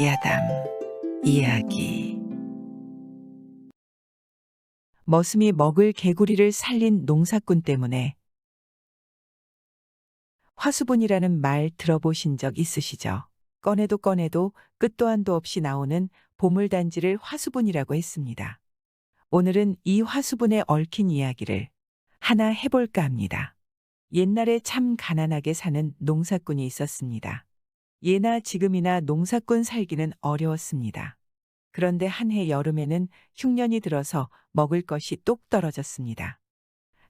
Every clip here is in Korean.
야담 이야기. 머슴이 먹을 개구리를 살린 농사꾼 때문에. 화수분이라는 말 들어보신 적 있으시죠? 꺼내도 꺼내도 끝도 한도 없이 나오는 보물단지를 화수분이라고 했습니다. 오늘은 이 화수분에 얽힌 이야기를 하나 해볼까 합니다. 옛날에 참 가난하게 사는 농사꾼이 있었습니다. 예나 지금이나 농사꾼 살기는 어려웠습니다. 그런데 한 해 여름에는 흉년이 들어서 먹을 것이 똑 떨어졌습니다.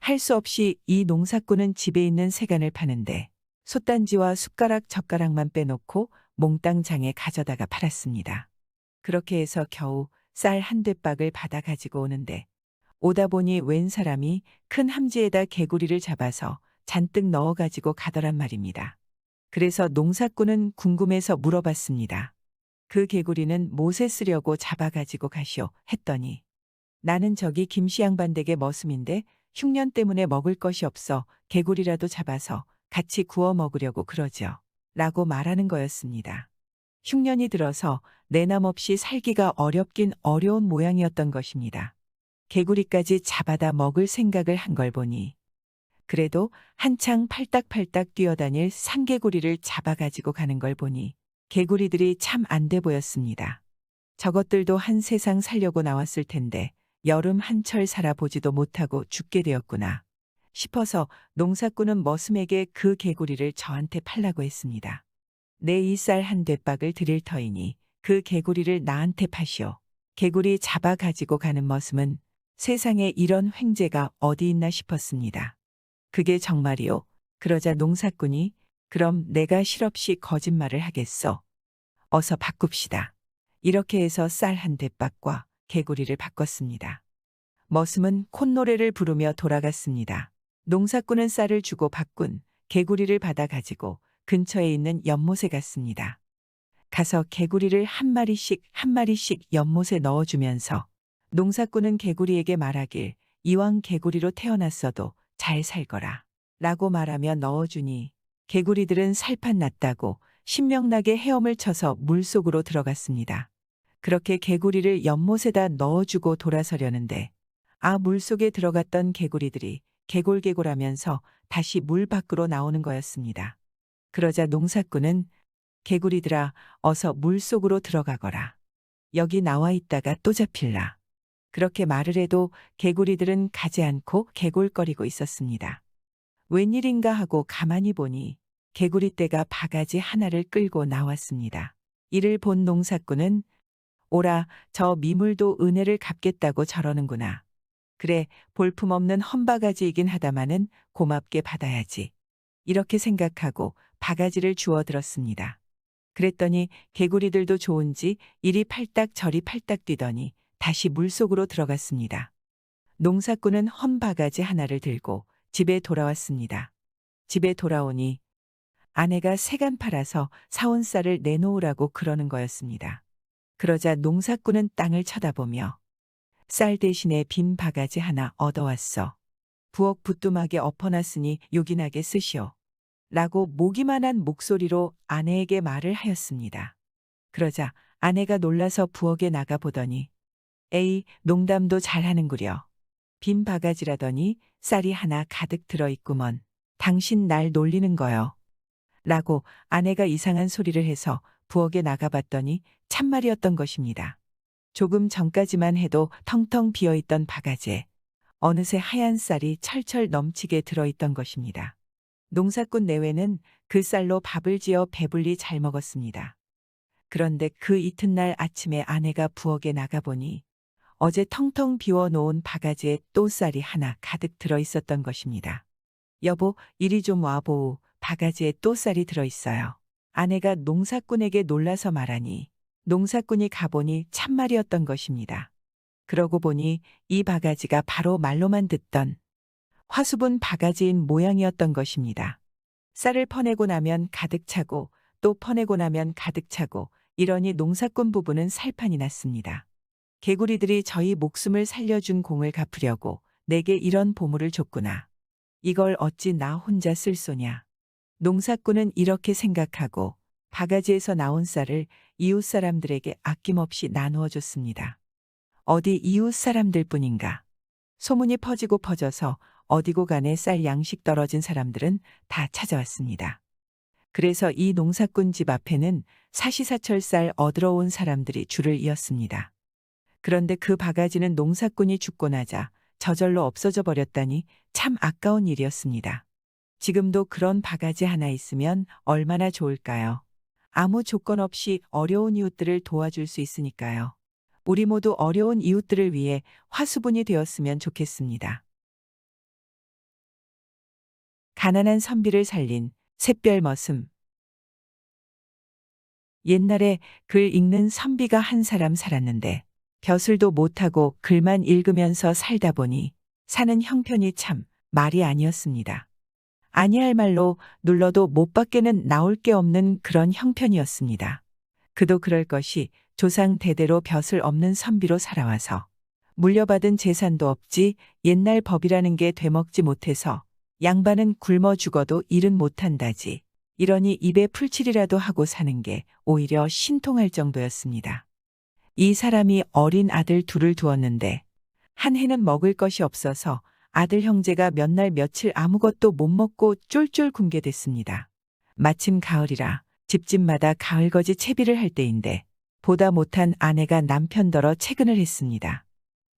할 수 없이 이 농사꾼은 집에 있는 세간을 파는데 솥단지와 숟가락 젓가락만 빼놓고 몽땅 장에 가져다가 팔았습니다. 그렇게 해서 겨우 쌀 한 대박을 받아 가지고 오는데 오다 보니 웬 사람이 큰 함지에다 개구리를 잡아서 잔뜩 넣어 가지고 가더란 말입니다. 그래서 농사꾼은 궁금해서 물어봤습니다. 그 개구리는 못에 쓰려고 잡아가지고 가시오 했더니 나는 저기 김씨 양반 댁의 머슴인데 흉년 때문에 먹을 것이 없어 개구리라도 잡아서 같이 구워 먹으려고 그러죠. 라고 말하는 거였습니다. 흉년이 들어서 내남 없이 살기가 어렵긴 어려운 모양이었던 것입니다. 개구리까지 잡아다 먹을 생각을 한 걸 보니 그래도 한창 팔딱팔딱 뛰어다닐 산개구리를 잡아가지고 가는 걸 보니 개구리들이 참 안 돼 보였습니다. 저것들도 한 세상 살려고 나왔을 텐데 여름 한철 살아보지도 못하고 죽게 되었구나 싶어서 농사꾼은 머슴에게 그 개구리를 저한테 팔라고 했습니다. 내 이 쌀 한 대박을 드릴 터이니 그 개구리를 나한테 파시오. 개구리 잡아가지고 가는 머슴은 세상에 이런 횡재가 어디 있나 싶었습니다. 그게 정말이오. 그러자 농사꾼이 그럼 내가 실없이 거짓말을 하겠소. 어서 바꿉시다. 이렇게 해서 쌀 한 대박과 개구리를 바꿨습니다. 머슴은 콧노래를 부르며 돌아갔습니다. 농사꾼은 쌀을 주고 바꾼 개구리를 받아 가지고 근처에 있는 연못에 갔습니다. 가서 개구리를 한 마리씩 한 마리씩 연못에 넣어주면서 농사꾼은 개구리에게 말하길 이왕 개구리로 태어났어도 잘 살거라 라고 말하며 넣어주니 개구리들은 살판 났다고 신명나게 헤엄을 쳐서 물속으로 들어갔습니다. 그렇게 개구리를 연못에다 넣어주고 돌아서려는데 물속에 들어갔던 개구리들이 개골개골하면서 다시 물 밖으로 나오는 거였습니다. 그러자 농사꾼은 개구리들아 어서 물속으로 들어가거라. 여기 나와 있다가 또 잡힐라. 그렇게 말을 해도 개구리들은 가지 않고 개골거리고 있었습니다. 웬일인가 하고 가만히 보니 개구리 떼가 바가지 하나를 끌고 나왔습니다. 이를 본 농사꾼은 오라 저 미물도 은혜를 갚겠다고 저러는구나. 그래 볼품없는 험바가지이긴 하다마는 고맙게 받아야지. 이렇게 생각하고 바가지를 주워 들었습니다. 그랬더니 개구리들도 좋은지 이리 팔딱 저리 팔딱 뛰더니 다시 물속으로 들어갔습니다. 농사꾼은 험바가지 하나를 들고 집에 돌아왔습니다. 집에 돌아오니 아내가 세간 팔아서 사온 쌀을 내놓으라고 그러는 거였습니다. 그러자 농사꾼은 땅을 쳐다보며 쌀 대신에 빈 바가지 하나 얻어왔어. 부엌 부뚜막에 엎어놨으니 요긴하게 쓰시오. 라고 모기만한 목소리로 아내에게 말을 하였습니다. 그러자 아내가 놀라서 부엌에 나가보더니 에이 농담도 잘하는구려. 빈 바가지라더니 쌀이 하나 가득 들어있구먼. 당신 날 놀리는 거요. 라고 아내가 이상한 소리를 해서 부엌에 나가봤더니 참말이었던 것입니다. 조금 전까지만 해도 텅텅 비어있던 바가지에 어느새 하얀 쌀이 철철 넘치게 들어있던 것입니다. 농사꾼 내외는 그 쌀로 밥을 지어 배불리 잘 먹었습니다. 그런데 그 이튿날 아침에 아내가 부엌에 나가보니 어제 텅텅 비워놓은 바가지에 또 쌀이 하나 가득 들어있었던 것입니다. 여보, 이리 좀 와보우. 바가지에 또 쌀이 들어있어요. 아내가 농사꾼에게 놀라서 말하니 농사꾼이 가보니 참말이었던 것입니다. 그러고 보니 이 바가지가 바로 말로만 듣던 화수분 바가지인 모양이었던 것입니다. 쌀을 퍼내고 나면 가득 차고 또 퍼내고 나면 가득 차고 이러니 농사꾼 부부는 살판이 났습니다. 개구리들이 저희 목숨을 살려준 공을 갚으려고 내게 이런 보물을 줬구나. 이걸 어찌 나 혼자 쓸 소냐. 농사꾼은 이렇게 생각하고 바가지에서 나온 쌀을 이웃 사람들에게 아낌없이 나누어 줬습니다. 어디 이웃 사람들뿐인가. 소문이 퍼지고 퍼져서 어디고 간에 쌀 양식 떨어진 사람들은 다 찾아왔습니다. 그래서 이 농사꾼 집 앞에는 사시사철 쌀 얻으러 온 사람들이 줄을 이었습니다. 그런데 그 바가지는 농사꾼이 죽고 나자 저절로 없어져 버렸다니 참 아까운 일이었습니다. 지금도 그런 바가지 하나 있으면 얼마나 좋을까요? 아무 조건 없이 어려운 이웃들을 도와줄 수 있으니까요. 우리 모두 어려운 이웃들을 위해 화수분이 되었으면 좋겠습니다. 가난한 선비를 살린 샛별 머슴. 옛날에 글 읽는 선비가 한 사람 살았는데 벼슬도 못하고 글만 읽으면서 살다 보니 사는 형편이 참 말이 아니었습니다. 아니할 말로 눌러도 못 밖에는 나올 게 없는 그런 형편이었습니다. 그도 그럴 것이 조상 대대로 벼슬 없는 선비로 살아와서 물려받은 재산도 없지 옛날 법이라는 게 되먹지 못해서 양반은 굶어 죽어도 일은 못한다지. 이러니 입에 풀칠이라도 하고 사는 게 오히려 신통할 정도였습니다. 이 사람이 어린 아들 둘을 두었는데 한 해는 먹을 것이 없어서 아들 형제가 몇 날 며칠 아무것도 못 먹고 쫄쫄 굶게 됐습니다. 마침 가을이라 집집마다 가을거지 채비를 할 때인데 보다 못한 아내가 남편더러 채근을 했습니다.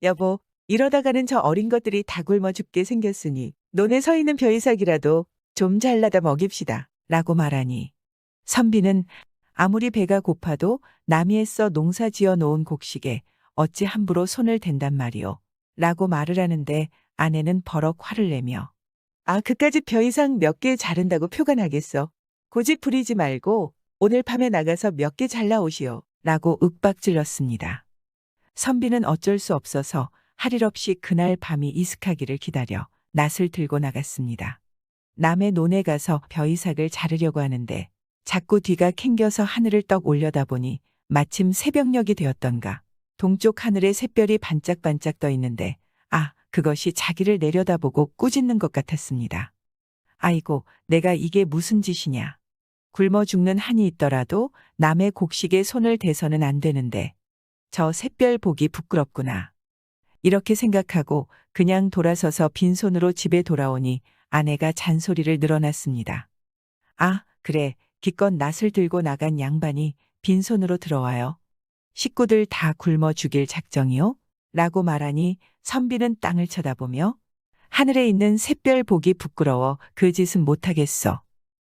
여보, 이러다가는 저 어린 것들이 다 굶어 죽게 생겼으니 논에 서 있는 벼이삭이라도 좀 잘라다 먹입시다. 라고 말하니 선비는 아무리 배가 고파도 남이 애써 농사 지어 놓은 곡식에 어찌 함부로 손을 댄단 말이오. 라고 말을 하는데 아내는 버럭 화를 내며 그까짓 벼이삭 몇 개 자른다고 표가 나겠어. 고집 부리지 말고 오늘 밤에 나가서 몇 개 잘라오시오. 라고 윽박질렀습니다. 선비는 어쩔 수 없어서 할 일 없이 그날 밤이 이슥하기를 기다려 낫을 들고 나갔습니다. 남의 논에 가서 벼이삭을 자르려고 하는데 자꾸 뒤가 캥겨서 하늘을 떡 올려다보니 마침 새벽녘이 되었던가 동쪽 하늘에 샛별이 반짝반짝 떠 있는데 그것이 자기를 내려다보고 꾸짖는 것 같았습니다. 아이고, 내가 이게 무슨 짓이냐. 굶어 죽는 한이 있더라도 남의 곡식에 손을 대서는 안 되는데 저 샛별 보기 부끄럽구나. 이렇게 생각하고 그냥 돌아서서 빈손으로 집에 돌아오니 아내가 잔소리를 늘어놨습니다. 그래, 기껏 낫을 들고 나간 양반이 빈손으로 들어와요. 식구들 다 굶어 죽일 작정이요? 라고 말하니 선비는 땅을 쳐다보며 하늘에 있는 샛별 보기 부끄러워 그 짓은 못하겠어.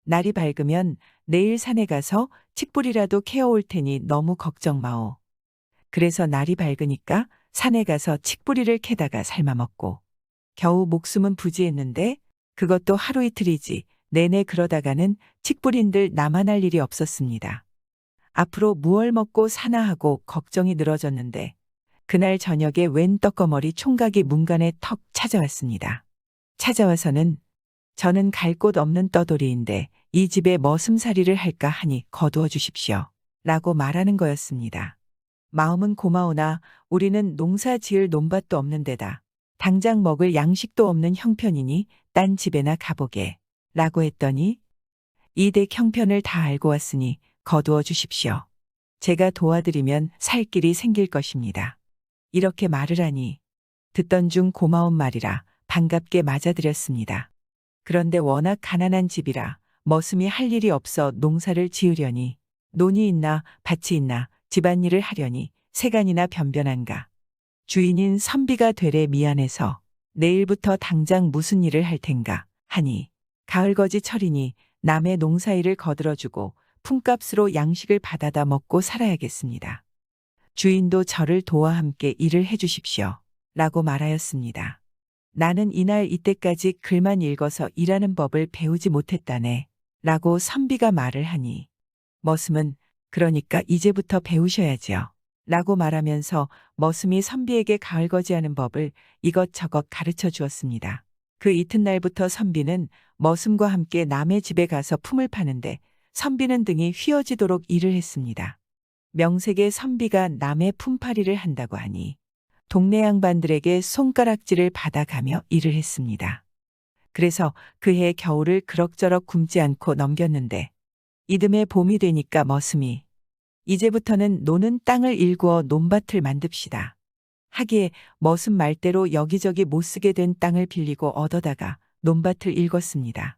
날이 밝으면 내일 산에 가서 칡뿌리라도 캐어올 테니 너무 걱정 마오. 그래서 날이 밝으니까 산에 가서 칡뿌리를 캐다가 삶아먹고 겨우 목숨은 부지했는데 그것도 하루 이틀이지 내내 그러다가는 칡뿌린들 나만 할 일이 없었습니다. 앞으로 무얼 먹고 사나 하고 걱정이 늘어졌는데 그날 저녁에 웬 떡거머리 총각이 문간에 턱 찾아왔습니다. 찾아와서는 저는 갈 곳 없는 떠돌이인데 이 집에 머슴살이를 할까 하니 거두어 주십시오. 라고 말하는 거였습니다. 마음은 고마우나 우리는 농사 지을 논밭도 없는 데다 당장 먹을 양식도 없는 형편이니 딴 집에나 가보게. 라고 했더니 이댁 형편을 다 알고 왔으니 거두어 주십시오. 제가 도와드리면 살 길이 생길 것입니다. 이렇게 말을 하니 듣던 중 고마운 말이라 반갑게 맞아들였습니다. 그런데 워낙 가난한 집이라 머슴이 할 일이 없어 농사를 지으려니 논이 있나 밭이 있나 집안일을 하려니 세간이나 변변한가. 주인인 선비가 되레 미안해서 내일부터 당장 무슨 일을 할 텐가 하니 가을거지 철이니 남의 농사일을 거들어주고 품값으로 양식을 받아다 먹고 살아야겠습니다. 주인도 저를 도와 함께 일을 해주십시오. 라고 말하였습니다. 나는 이날 이때까지 글만 읽어서 일하는 법을 배우지 못했다네. 라고 선비가 말을 하니 머슴은 그러니까 이제부터 배우셔야지요. 라고 말하면서 머슴이 선비에게 가을거지하는 법을 이것저것 가르쳐 주었습니다. 그 이튿날부터 선비는 머슴과 함께 남의 집에 가서 품을 파는데 선비는 등이 휘어지도록 일을 했습니다. 명색의 선비가 남의 품팔이를 한다고 하니 동네 양반들에게 손가락질을 받아가며 일을 했습니다. 그래서 그해 겨울을 그럭저럭 굶지 않고 넘겼는데 이듬해 봄이 되니까 머슴이 이제부터는 노는 땅을 일구어 논밭을 만듭시다. 하기에 머슴 말대로 여기저기 못쓰게 된 땅을 빌리고 얻어다가 논밭을 일궜습니다.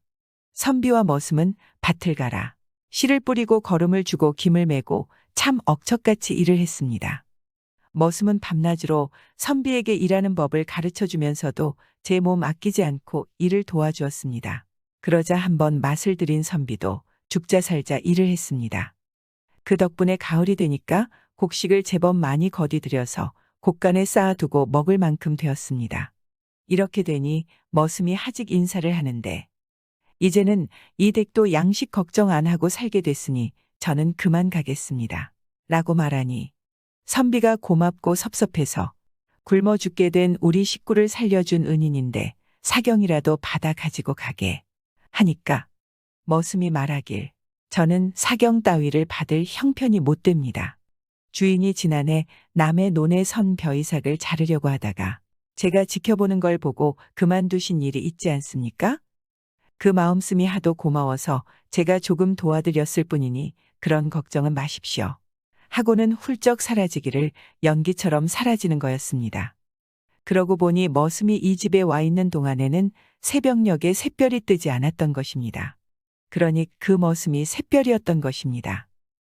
선비와 머슴은 밭을 갈아 씨를 뿌리고 거름을 주고 김을 메고 참 억척같이 일을 했습니다. 머슴은 밤낮으로 선비에게 일하는 법을 가르쳐 주면서도 제 몸 아끼지 않고 일을 도와주었습니다. 그러자 한번 맛을 들인 선비도 죽자 살자 일을 했습니다. 그 덕분에 가을이 되니까 곡식을 제법 많이 거두들여서 곡간에 쌓아두고 먹을 만큼 되었습니다. 이렇게 되니 머슴이 하직 인사를 하는데 이제는 이 댁도 양식 걱정 안 하고 살게 됐으니 저는 그만 가겠습니다. 라고 말하니 선비가 고맙고 섭섭해서 굶어 죽게 된 우리 식구를 살려준 은인인데 사경이라도 받아 가지고 가게 하니까 머슴이 말하길 저는 사경 따위를 받을 형편이 못 됩니다. 주인이 지난해 남의 논에 선 벼이삭을 자르려고 하다가 제가 지켜보는 걸 보고 그만두신 일이 있지 않습니까? 그 마음씀이 하도 고마워서 제가 조금 도와드렸을 뿐이니 그런 걱정은 마십시오. 하고는 훌쩍 사라지기를 연기처럼 사라지는 거였습니다. 그러고 보니 머슴이 이 집에 와 있는 동안에는 새벽녘에 샛별이 뜨지 않았던 것입니다. 그러니 그 머슴이 샛별이었던 것입니다.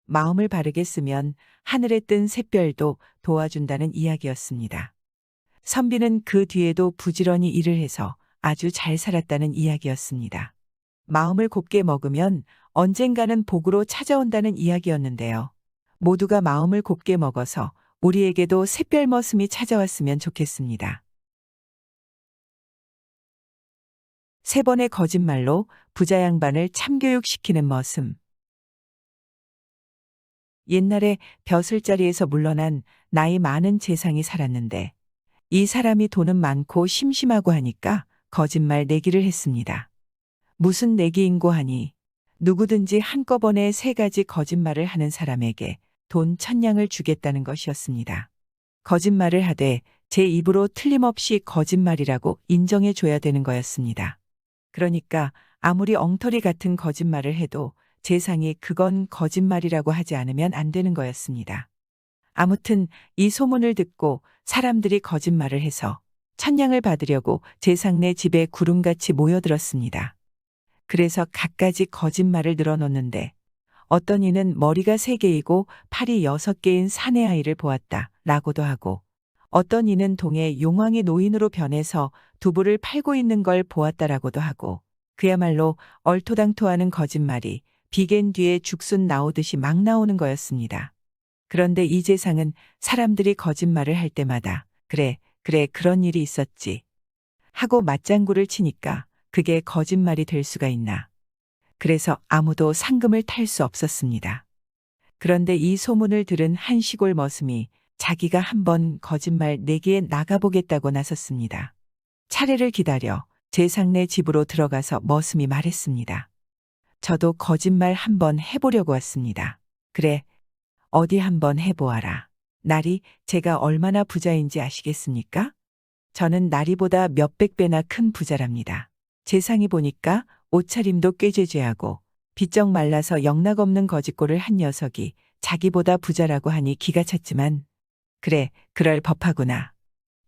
마음을 바르게 쓰면 하늘에 뜬 샛별도 도와준다는 이야기였습니다. 선비는 그 뒤에도 부지런히 일을 해서 아주 잘 살았다는 이야기였습니다. 마음을 곱게 먹으면 언젠가는 복으로 찾아온다는 이야기였는데요. 모두가 마음을 곱게 먹어서 우리에게도 샛별 머슴이 찾아왔으면 좋겠습니다. 세 번의 거짓말로 부자 양반을 참교육시키는 머슴. 옛날에 벼슬자리에서 물러난 나이 많은 재상이 살았는데 이 사람이 돈은 많고 심심하고 하니까 거짓말 내기를 했습니다. 무슨 내기인고 하니 누구든지 한꺼번에 3가지 거짓말을 하는 사람에게 돈 1000냥을 주겠다는 것이었습니다. 거짓말을 하되 제 입으로 틀림없이 거짓말이라고 인정해 줘야 되는 거였습니다. 그러니까 아무리 엉터리 같은 거짓말을 해도 재상이 그건 거짓말이라고 하지 않으면 안 되는 거였습니다. 아무튼 이 소문을 듣고 사람들이 거짓말을 해서 1000냥을 받으려고 재상네 집에 구름같이 모여들었습니다. 그래서 갖가지 거짓말을 늘어놓는데 어떤 이는 머리가 3개이고 팔이 6개인 사내 아이를 보았다 라고도 하고 어떤 이는 동에 용왕이 노인으로 변해서 두부를 팔고 있는 걸 보았다라고도 하고 그야말로 얼토당토하는 거짓말이 비갠 뒤에 죽순 나오듯이 막 나오는 거였습니다. 그런데 이 재상은 사람들이 거짓말을 할 때마다 그래 그런 일이 있었지 하고 맞장구를 치니까 그게 거짓말이 될 수가 있나. 그래서 아무도 상금을 탈 수 없었습니다. 그런데 이 소문을 들은 한 시골 머슴이 자기가 한번 거짓말 내기에 나가보겠다고 나섰습니다. 차례를 기다려 재상네 집으로 들어가서 머슴이 말했습니다. 저도 거짓말 한번 해보려고 왔습니다. 그래, 어디 한번 해보아라. 나리, 제가 얼마나 부자인지 아시겠습니까? 저는 나리보다 몇백 배나 큰 부자랍니다. 재상이 보니까 옷차림도 꾀죄죄하고 비쩍 말라서 영락없는 거짓골을 한 녀석이 자기보다 부자라고 하니 기가 찼지만 그래, 그럴 법하구나.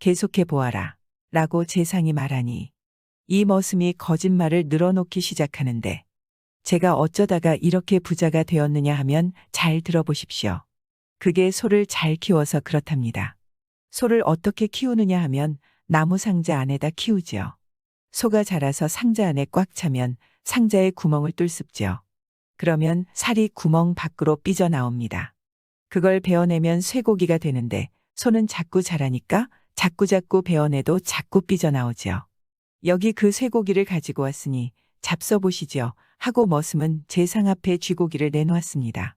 계속해 보아라. 라고 재상이 말하니 이 머슴이 거짓말을 늘어놓기 시작하는데 제가 어쩌다가 이렇게 부자가 되었느냐 하면 잘 들어보십시오. 그게 소를 잘 키워서 그렇답니다. 소를 어떻게 키우느냐 하면 나무 상자 안에다 키우지요. 소가 자라서 상자 안에 꽉 차면 상자에 구멍을 뚫습지요. 그러면 살이 구멍 밖으로 삐져나옵니다. 그걸 베어내면 쇠고기가 되는데 소는 자꾸 자라니까 자꾸자꾸 베어내도 자꾸 삐져나오지요. 여기 그 쇠고기를 가지고 왔으니 잡숴보시지요. 하고 머슴은 재상 앞에 쥐고기를 내놓았습니다.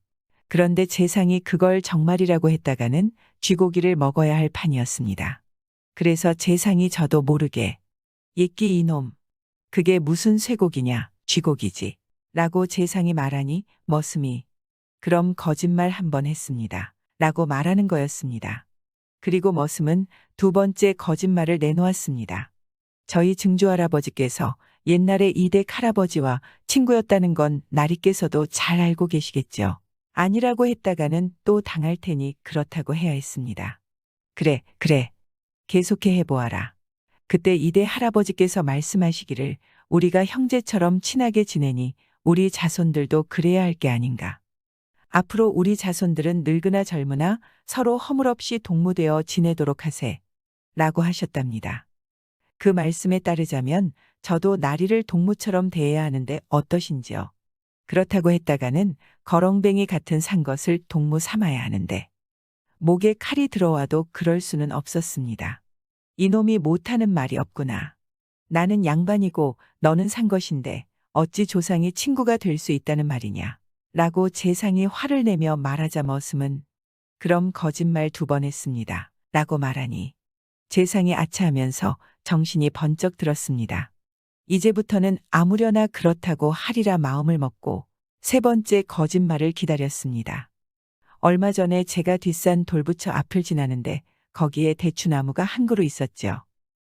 그런데 재상이 그걸 정말이라고 했다가는 쥐고기를 먹어야 할 판이었습니다. 그래서 재상이 저도 모르게 이끼 이놈, 그게 무슨 쇠고기냐, 쥐고기지. 라고 재상이 말하니 머슴이 그럼 거짓말 한번 했습니다. 라고 말하는 거였습니다. 그리고 머슴은 2번째 거짓말을 내놓았습니다. 저희 증조할아버지께서 옛날에 이댁 할아버지와 친구였다는 건 나리께서도 잘 알고 계시겠죠. 아니라고 했다가는 또 당할 테니 그렇다고 해야 했습니다. 그래, 그래. 계속해 해보아라. 그때 이대 할아버지께서 말씀하시기를 우리가 형제처럼 친하게 지내니 우리 자손들도 그래야 할 게 아닌가. 앞으로 우리 자손들은 늙으나 젊으나 서로 허물없이 동무되어 지내도록 하세. 라고 하셨답니다. 그 말씀에 따르자면 저도 나리를 동무처럼 대해야 하는데 어떠신지요? 그렇다고 했다가는 거렁뱅이 같은 산 것을 동무 삼아야 하는데 목에 칼이 들어와도 그럴 수는 없었습니다. 이놈이 못하는 말이 없구나. 나는 양반이고 너는 산 것인데 어찌 조상이 친구가 될 수 있다는 말이냐. 라고 재상이 화를 내며 말하자 머슴은 그럼 거짓말 2번 했습니다. 라고 말하니 재상이 아차하면서 정신이 번쩍 들었습니다. 이제부터는 아무려나 그렇다고 하리라 마음을 먹고 3번째 거짓말을 기다렸습니다. 얼마 전에 제가 뒷산 돌부처 앞을 지나는데 거기에 대추나무가 한 그루 있었죠.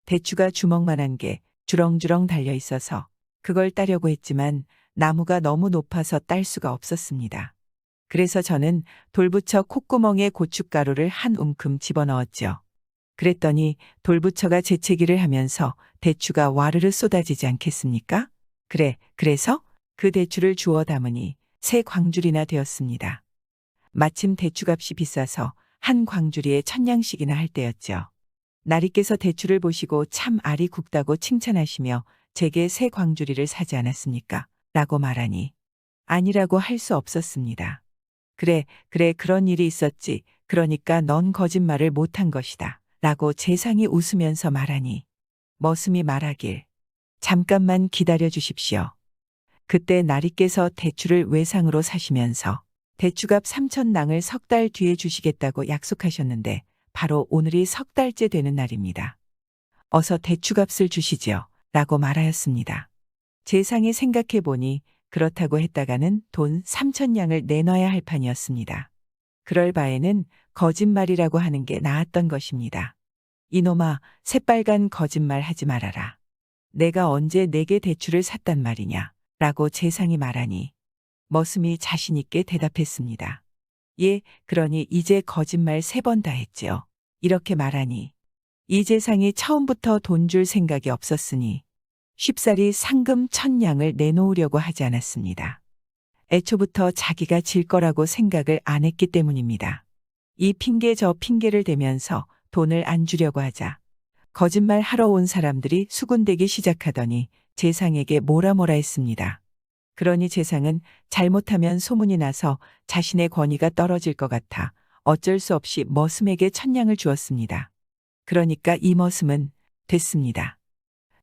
대추가 주먹만한 게 주렁주렁 달려 있어서 그걸 따려고 했지만 나무가 너무 높아서 딸 수가 없었습니다. 그래서 저는 돌부처 콧구멍에 고춧가루를 한 움큼 집어넣었죠. 그랬더니 돌부처가 재채기를 하면서 대추가 와르르 쏟아지지 않겠습니까? 그래서 그 대추를 주워 담으니 3광줄이나 되었습니다. 마침 대추값이 비싸서 한 광주리에 1000냥씩이나 할 때였죠. 나리께서 대추를 보시고 참 알이 굵다고 칭찬하시며 제게 3광주리를 사지 않았습니까? 라고 말하니 아니라고 할 수 없었습니다. 그래, 그런 일이 있었지. 그러니까 넌 거짓말을 못한 것이다. 라고 재상이 웃으면서 말하니 머슴이 말하길 잠깐만 기다려 주십시오. 그때 나리께서 대추를 외상으로 사시면서 대추값 3,000낭을 3달 뒤에 주시겠다고 약속하셨는데 바로 오늘이 3달째 되는 날입니다. 어서 대추값을 주시지요. 라고 말하였습니다. 재상이 생각해 보니 그렇다고 했다가는 돈 3,000냥을 내놔야 할 판이었습니다. 그럴 바에는 거짓말이라고 하는 게 나았던 것입니다. 이놈아, 새빨간 거짓말 하지 말아라. 내가 언제 내게 대추를 샀단 말이냐. 라고 재상이 말하니 머슴이 자신 있게 대답했습니다. 예, 그러니 이제 거짓말 3번 다 했지요. 이렇게 말하니 이 재상이 처음부터 돈 줄 생각이 없었으니 쉽사리 상금 1000냥을 내놓으려고 하지 않았습니다. 애초부터 자기가 질 거라고 생각을 안 했기 때문입니다. 이 핑계 저 핑계를 대면서 돈을 안 주려고 하자 거짓말 하러 온 사람들이 수군대기 시작하더니 재상에게 뭐라 했습니다. 그러니 재상은 잘못하면 소문이 나서 자신의 권위가 떨어질 것 같아 어쩔 수 없이 머슴에게 1000냥을 주었습니다. 그러니까 이 머슴은 됐습니다.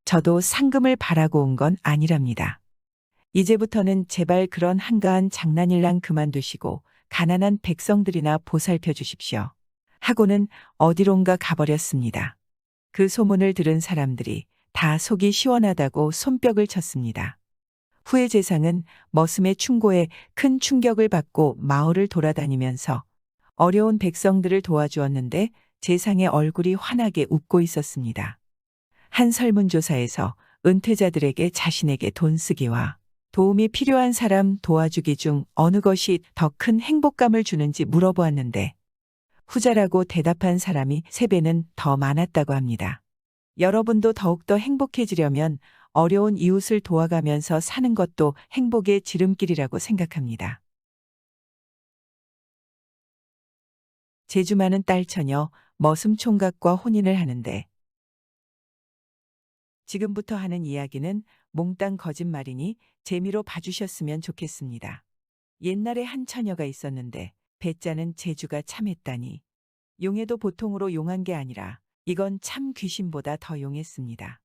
저도 상금을 바라고 온 건 아니랍니다. 이제부터는 제발 그런 한가한 장난일랑 그만두시고 가난한 백성들이나 보살펴 주십시오. 하고는 어디론가 가버렸습니다. 그 소문을 들은 사람들이 다 속이 시원하다고 손뼉을 쳤습니다. 후에 재상은 머슴의 충고에 큰 충격을 받고 마을을 돌아다니면서 어려운 백성들을 도와주었는데 재상의 얼굴이 환하게 웃고 있었습니다. 한 설문조사에서 은퇴자들에게 자신에게 돈 쓰기와 도움이 필요한 사람 도와주기 중 어느 것이 더 큰 행복감을 주는지 물어보았는데 후자라고 대답한 사람이 3배는 더 많았다고 합니다. 여러분도 더욱더 행복해지려면 어려운 이웃을 도와가면서 사는 것도 행복의 지름길이라고 생각합니다. 재주 많은 딸 처녀 머슴 총각과 혼인을 하는데 지금부터 하는 이야기는 몽땅 거짓말이니 재미로 봐주셨으면 좋겠습니다. 옛날에 한 처녀가 있었는데 배짜는 재주가 참했다니 용해도 보통으로 용한 게 아니라 이건 참 귀신보다 더 용했습니다.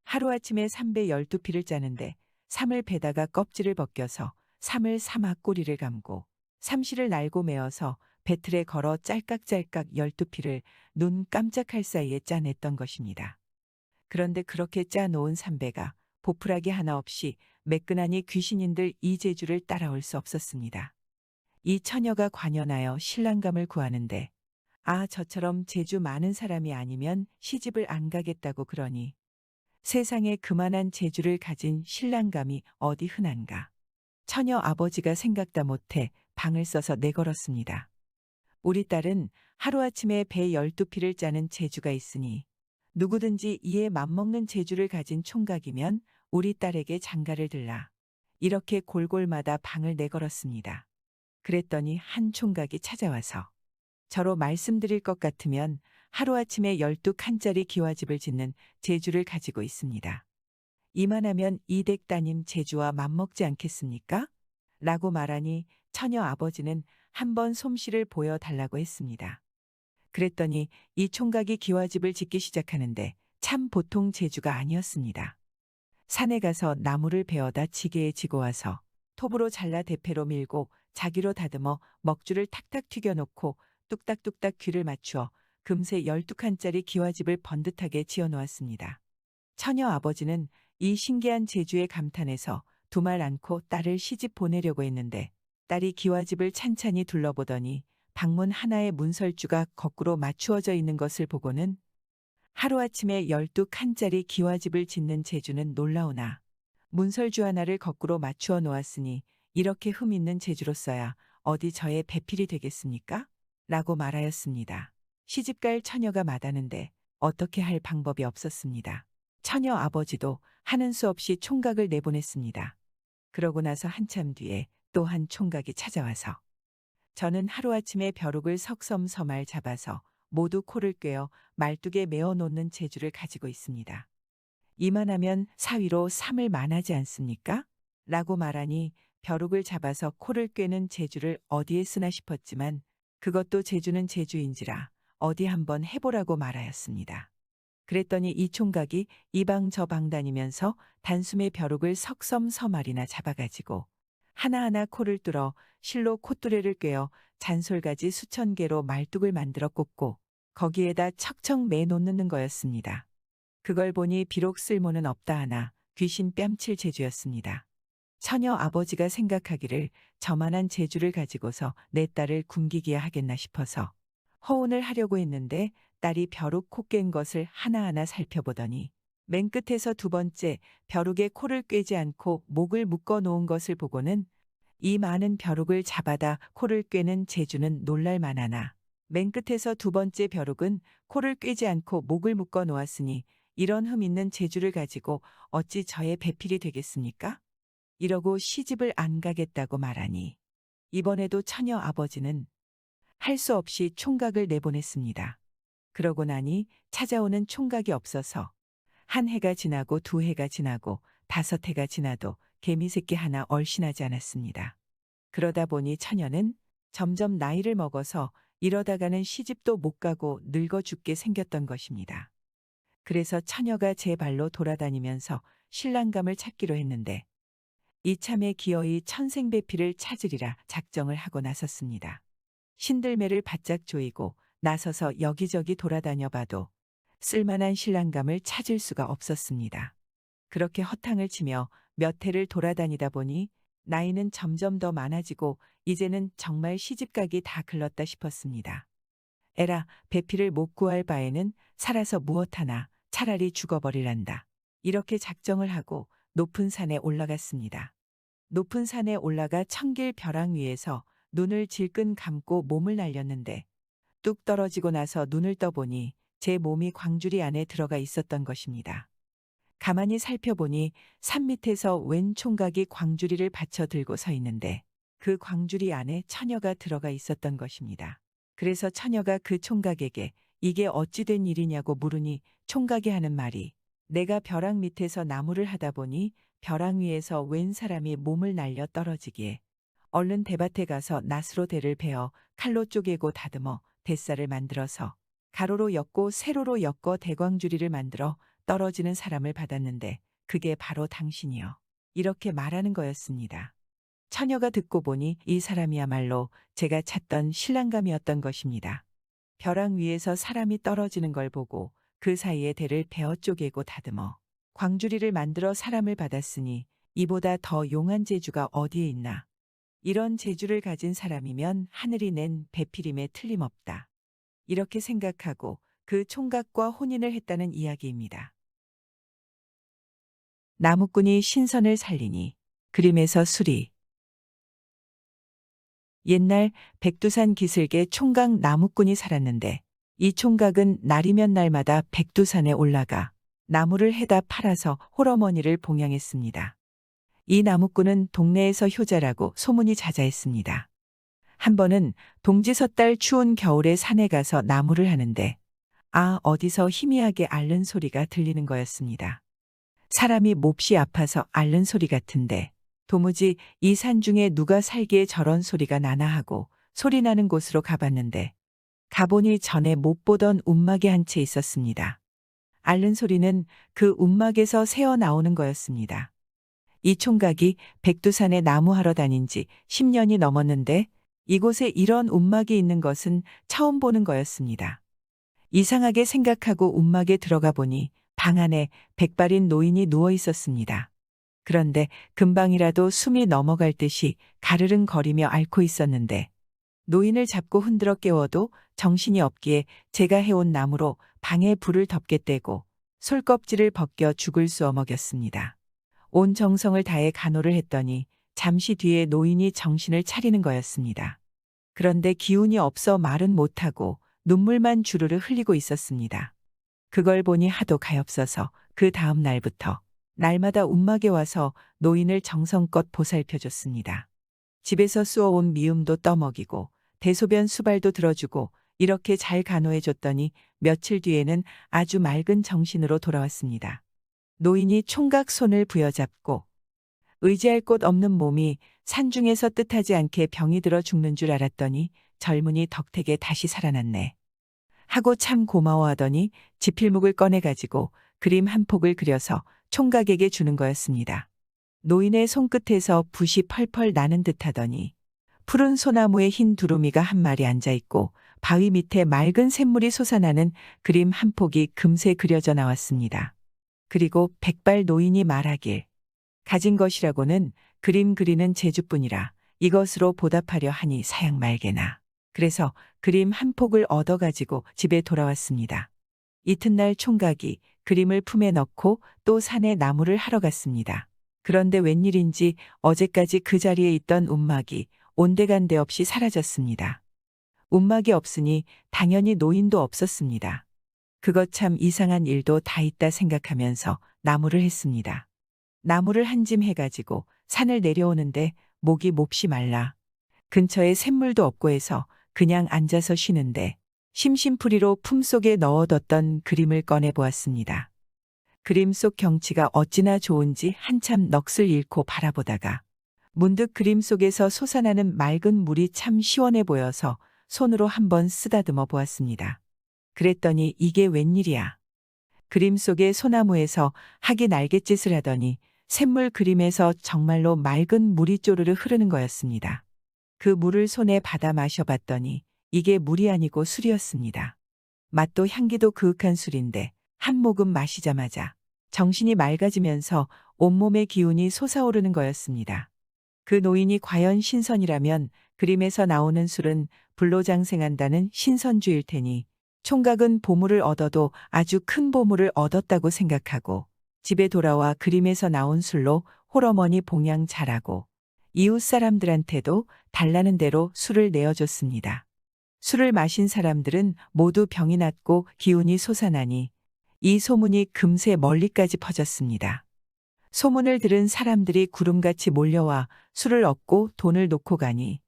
하루아침에 삼배 12피를 짜는데 삼을 베다가 껍질을 벗겨서 삼을 삼아 꼬리를 감고 삼시를 날고 메어서 배틀에 걸어 짤깍짤깍 12피를 눈 깜짝할 사이에 짜냈던 것입니다. 그런데 그렇게 짜놓은 삼배가 보풀하기 하나 없이 매끈하니 귀신인들 이 재주를 따라올 수 없었습니다. 이 처녀가 관연하여 신랑감을 구하는데 저처럼 재주 많은 사람이 아니면 시집을 안 가겠다고 그러니 세상에 그만한 재주를 가진 신랑감이 어디 흔한가. 처녀 아버지가 생각다 못해 방을 써서 내걸었습니다. 우리 딸은 하루아침에 배 12피를 짜는 재주가 있으니 누구든지 이에 맞먹는 재주를 가진 총각이면 우리 딸에게 장가를 들라. 이렇게 골골마다 방을 내걸었습니다. 그랬더니 한 총각이 찾아와서 저로 말씀드릴 것 같으면 하루아침에 12칸짜리 기와집을 짓는 재주를 가지고 있습니다. 이만하면 이댁 따님 재주와 맞먹지 않겠습니까? 라고 말하니 처녀 아버지는 한번 솜씨를 보여달라고 했습니다. 그랬더니 이 총각이 기와집을 짓기 시작하는데 참 보통 재주가 아니었습니다. 산에 가서 나무를 베어다 지게에 지고 와서 톱으로 잘라 대패로 밀고 자기로 다듬어 먹줄을 탁탁 튀겨놓고 뚝딱뚝딱 귀를 맞추어 금세 12칸짜리 기와집을 번듯하게 지어놓았습니다. 처녀 아버지는 이 신기한 재주에 감탄해서 두말 않고 딸을 시집 보내려고 했는데 딸이 기와집을 찬찬히 둘러보더니 방문 하나의 문설주가 거꾸로 맞추어져 있는 것을 보고는 하루아침에 12칸짜리 기와집을 짓는 재주는 놀라우나 문설주 하나를 거꾸로 맞추어 놓았으니 이렇게 흠 있는 재주로서야 어디 저의 배필이 되겠습니까? 라고 말하였습니다. 시집갈 처녀가 마다는데 어떻게 할 방법이 없었습니다. 처녀 아버지도 하는 수 없이 총각을 내보냈습니다. 그러고 나서 한참 뒤에 또 한 총각이 찾아와서 저는 하루아침에 벼룩을 석섬서말 잡아서 모두 코를 꿰어 말뚝에 메어 놓는 재주를 가지고 있습니다. 이만하면 사위로 삼을 만하지 않습니까? 라고 말하니 벼룩을 잡아서 코를 꿰는 재주를 어디에 쓰나 싶었지만 그것도 재주는 재주인지라 어디 한번 해보라고 말하였습니다. 그랬더니 이 총각이 이 방 저 방 다니면서 단숨에 벼룩을 석섬서말이나 잡아가지고 하나하나 코를 뚫어 실로 콧뚜레를 꿰어 잔솔가지 수천 개로 말뚝을 만들어 꽂고 거기에다 척척 매놓는 거였습니다. 그걸 보니 비록 쓸모는 없다 하나 귀신 뺨칠 재주였습니다. 처녀 아버지가 생각하기를 저만한 재주를 가지고서 내 딸을 굶기기야 하겠나 싶어서 허운을 하려고 했는데 딸이 벼룩 코 깬 것을 하나하나 살펴보더니 맨 끝에서 두 번째 벼룩에 코를 꿰지 않고 목을 묶어 놓은 것을 보고는 이 많은 벼룩을 잡아다 코를 꿰는 재주는 놀랄 만하나 맨 끝에서 두 번째 벼룩은 코를 꿰지 않고 목을 묶어 놓았으니 이런 흠 있는 재주를 가지고 어찌 저의 배필이 되겠습니까? 이러고 시집을 안 가겠다고 말하니 이번에도 처녀 아버지는 할 수 없이 총각을 내보냈습니다. 그러고 나니 찾아오는 총각이 없어서 한 해가 지나고 두 해가 지나고 다섯 해가 지나도 개미 새끼 하나 얼씬하지 않았습니다. 그러다 보니 처녀는 점점 나이를 먹어서 이러다가는 시집도 못 가고 늙어 죽게 생겼던 것입니다. 그래서 처녀가 제 발로 돌아다니면서 신랑감을 찾기로 했는데 이참에 기어이 천생배필을 찾으리라 작정을 하고 나섰습니다. 신들매를 바짝 조이고 나서서 여기저기 돌아다녀 봐도 쓸만한 신랑감을 찾을 수가 없었습니다. 그렇게 허탕을 치며 몇 해를 돌아다니다 보니 나이는 점점 더 많아지고 이제는 정말 시집가기 다 글렀다 싶었습니다. 에라, 배필을 못 구할 바에는 살아서 무엇하나 차라리 죽어버릴란다. 이렇게 작정을 하고 높은 산에 올라갔습니다. 높은 산에 올라가 천길 벼랑 위에서 눈을 질끈 감고 몸을 날렸는데 뚝 떨어지고 나서 눈을 떠보니 제 몸이 광주리 안에 들어가 있었던 것입니다. 가만히 살펴보니 산 밑에서 웬 총각이 광주리를 받쳐 들고 서 있는데 그 광주리 안에 처녀가 들어가 있었던 것입니다. 그래서 처녀가 그 총각에게 이게 어찌 된 일이냐고 물으니 총각이 하는 말이 내가 벼랑 밑에서 나무를 하다 보니 벼랑 위에서 웬 사람이 몸을 날려 떨어지기에 얼른 대밭에 가서 낫으로 대를 베어 칼로 쪼개고 다듬어 대쌀을 만들어서 가로로 엮고 세로로 엮어 대광주리를 만들어 떨어지는 사람을 받았는데 그게 바로 당신이요. 이렇게 말하는 거였습니다. 처녀가 듣고 보니 이 사람이야말로 제가 찾던 신랑감이었던 것입니다. 벼랑 위에서 사람이 떨어지는 걸 보고 그 사이에 대를 베어 쪼개고 다듬어 광주리를 만들어 사람을 받았으니 이보다 더 용한 재주가 어디에 있나. 이런 재주를 가진 사람이면 하늘이 낸 배필임에 틀림없다. 이렇게 생각하고 그 총각과 혼인을 했다는 이야기입니다. 나무꾼이 신선을 살리니 그림에서 수리. 옛날 백두산 기슭에 총각 나무꾼이 살았는데 이 총각은 날이면 날마다 백두산에 올라가 나무를 해다 팔아서 홀어머니를 봉양했습니다. 이 나무꾼은 동네에서 효자라고 소문이 자자했습니다. 한 번은 동지섣달 추운 겨울에 산에 가서 나무를 하는데 어디서 희미하게 앓는 소리가 들리는 거였습니다. 사람이 몹시 아파서 앓는 소리 같은데 도무지 이 산중에 누가 살기에 저런 소리가 나나 하고 소리 나는 곳으로 가봤는데 가보니 전에 못 보던 움막이 한 채 있었습니다. 앓는 소리는 그 움막에서 새어 나오는 거였습니다. 이 총각이 백두산에 나무하러 다닌 지 10년이 넘었는데 이곳에 이런 움막이 있는 것은 처음 보는 거였습니다. 이상하게 생각하고 움막에 들어가 보니 방 안에 백발인 노인이 누워 있었습니다. 그런데 금방이라도 숨이 넘어갈 듯이 가르릉거리며 앓고 있었는데 노인을 잡고 흔들어 깨워도 정신이 없기에 제가 해온 나무로 방에 불을 덮게 떼고 솔껍질을 벗겨 죽을 쑤어 먹였습니다. 온 정성을 다해 간호를 했더니 잠시 뒤에 노인이 정신을 차리는 거였습니다. 그런데 기운이 없어 말은 못하고 눈물만 주르르 흘리고 있었습니다. 그걸 보니 하도 가엾어서 그 다음 날부터 날마다 움막에 와서 노인을 정성껏 보살펴줬습니다. 집에서 쑤어온 미음도 떠먹이고 대소변 수발도 들어주고 이렇게 잘 간호해줬더니 며칠 뒤에는 아주 맑은 정신으로 돌아왔습니다. 노인이 총각 손을 부여잡고 의지할 곳 없는 몸이 산중에서 뜻하지 않게 병이 들어 죽는 줄 알았더니 젊은이 덕택에 다시 살아났네 하고 참 고마워하더니 지필묵을 꺼내가지고 그림 한 폭을 그려서 총각에게 주는 거였습니다. 노인의 손끝에서 붓이 펄펄 나는 듯하더니 푸른 소나무에 흰 두루미가 한 마리 앉아있고 바위 밑에 맑은 샘물이 솟아나는 그림 한 폭이 금세 그려져 나왔습니다. 그리고 백발 노인이 말하길 가진 것이라고는 그림 그리는 재주뿐이라 이것으로 보답하려 하니 사양 말게나. 그래서 그림 한 폭을 얻어가지고 집에 돌아왔습니다. 이튿날 총각이 그림을 품에 넣고 또 산에 나무를 하러 갔습니다. 그런데 웬일인지 어제까지 그 자리에 있던 움막이 온데간데 없이 사라졌습니다. 움막이 없으니 당연히 노인도 없었습니다. 그것 참 이상한 일도 다 있다 생각하면서 나무를 했습니다. 나무를 한 짐 해가지고 산을 내려오는데 목이 몹시 말라 근처에 샘물도 없고 해서 그냥 앉아서 쉬는데 심심풀이로 품속에 넣어뒀던 그림을 꺼내보았습니다. 그림 속 경치가 어찌나 좋은지 한참 넋을 잃고 바라보다가 문득 그림 속에서 솟아나는 맑은 물이 참 시원해 보여서 손으로 한번 쓰다듬어 보았습니다. 그랬더니 이게 웬일이야. 그림 속의 소나무에서 학이 날갯짓을 하더니 샘물 그림에서 정말로 맑은 물이 쪼르르 흐르는 거였습니다. 그 물을 손에 받아 마셔봤더니 이게 물이 아니고 술이었습니다. 맛도 향기도 그윽한 술인데 한 모금 마시자마자 정신이 맑아지면서 온몸의 기운이 솟아오르는 거였습니다. 그 노인이 과연 신선이라면 그림에서 나오는 술은 불로장생한다는 신선주일 테니 총각은 보물을 얻어도 아주 큰 보물을 얻었다고 생각하고 집에 돌아와 그림에서 나온 술로 홀어머니 봉양 잘하고 이웃 사람들한테도 달라는 대로 술을 내어줬습니다. 술을 마신 사람들은 모두 병이 낫고 기운이 솟아나니 이 소문이 금세 멀리까지 퍼졌습니다. 소문을 들은 사람들이 구름같이 몰려와 술을 얻고 돈을 놓고 가니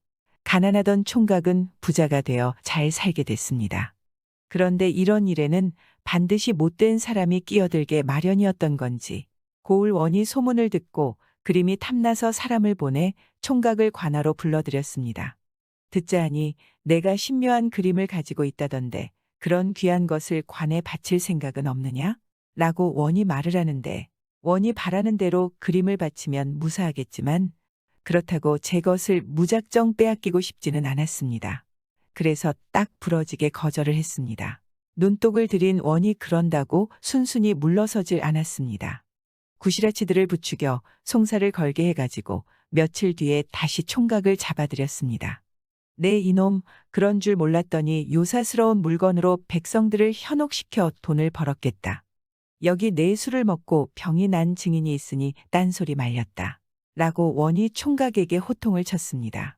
가난하던 총각은 부자가 되어 잘 살게 됐습니다. 그런데 이런 일에는 반드시 못된 사람이 끼어들게 마련이었던 건지 고을 원이 소문을 듣고 그림이 탐나서 사람을 보내 총각을 관하로 불러들였습니다. 듣자 하니 내가 신묘한 그림을 가지고 있다던데 그런 귀한 것을 관에 바칠 생각은 없느냐? 라고 원이 말을 하는데 원이 바라는 대로 그림을 바치면 무사하겠지만 그렇다고 제 것을 무작정 빼앗기고 싶지는 않았습니다. 그래서 딱 부러지게 거절을 했습니다. 눈독을 들인 원이 그런다고 순순히 물러서질 않았습니다. 구시라치들을 부추겨 송사를 걸게 해가지고 며칠 뒤에 다시 총각을 잡아들였습니다. 네 이놈 그런 줄 몰랐더니 요사스러운 물건으로 백성들을 현혹시켜 돈을 벌었겠다. 여기 내 술을 먹고 병이 난 증인이 있으니 딴소리 말렸다. 라고 원이 총각에게 호통을 쳤습니다.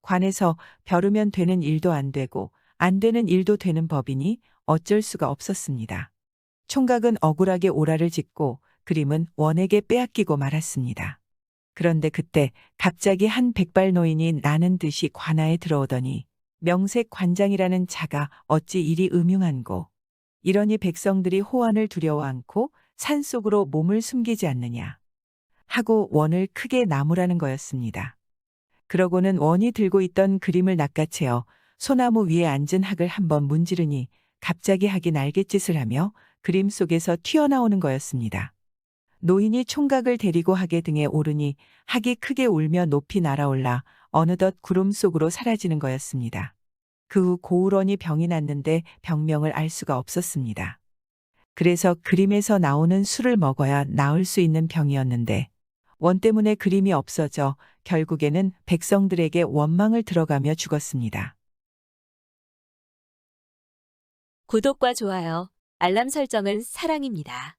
관에서 벼르면 되는 일도 안 되고 안 되는 일도 되는 법이니 어쩔 수가 없었습니다. 총각은 억울하게 오라를 짓고 그림은 원에게 빼앗기고 말았습니다. 그런데 그때 갑자기 한 백발 노인이 나는 듯이 관아에 들어오더니 명색 관장이라는 자가 어찌 이리 음흉한고 이러니 백성들이 호환을 두려워 않고 산속으로 몸을 숨기지 않느냐 하고 원을 크게 나무라는 거였습니다. 그러고는 원이 들고 있던 그림을 낚아채어 소나무 위에 앉은 학을 한번 문지르니 갑자기 학이 날갯짓을 하며 그림 속에서 튀어나오는 거였습니다. 노인이 총각을 데리고 학의 등에 오르니 학이 크게 울며 높이 날아올라 어느덧 구름 속으로 사라지는 거였습니다. 그 후 고우런이 병이 났는데 병명을 알 수가 없었습니다. 그래서 그림에서 나오는 술을 먹어야 나을 수 있는 병이었는데 원 때문에 그림이 없어져 결국에는 백성들에게 원망을 들어가며 죽었습니다. 구독과 좋아요, 알람 설정은 사랑입니다.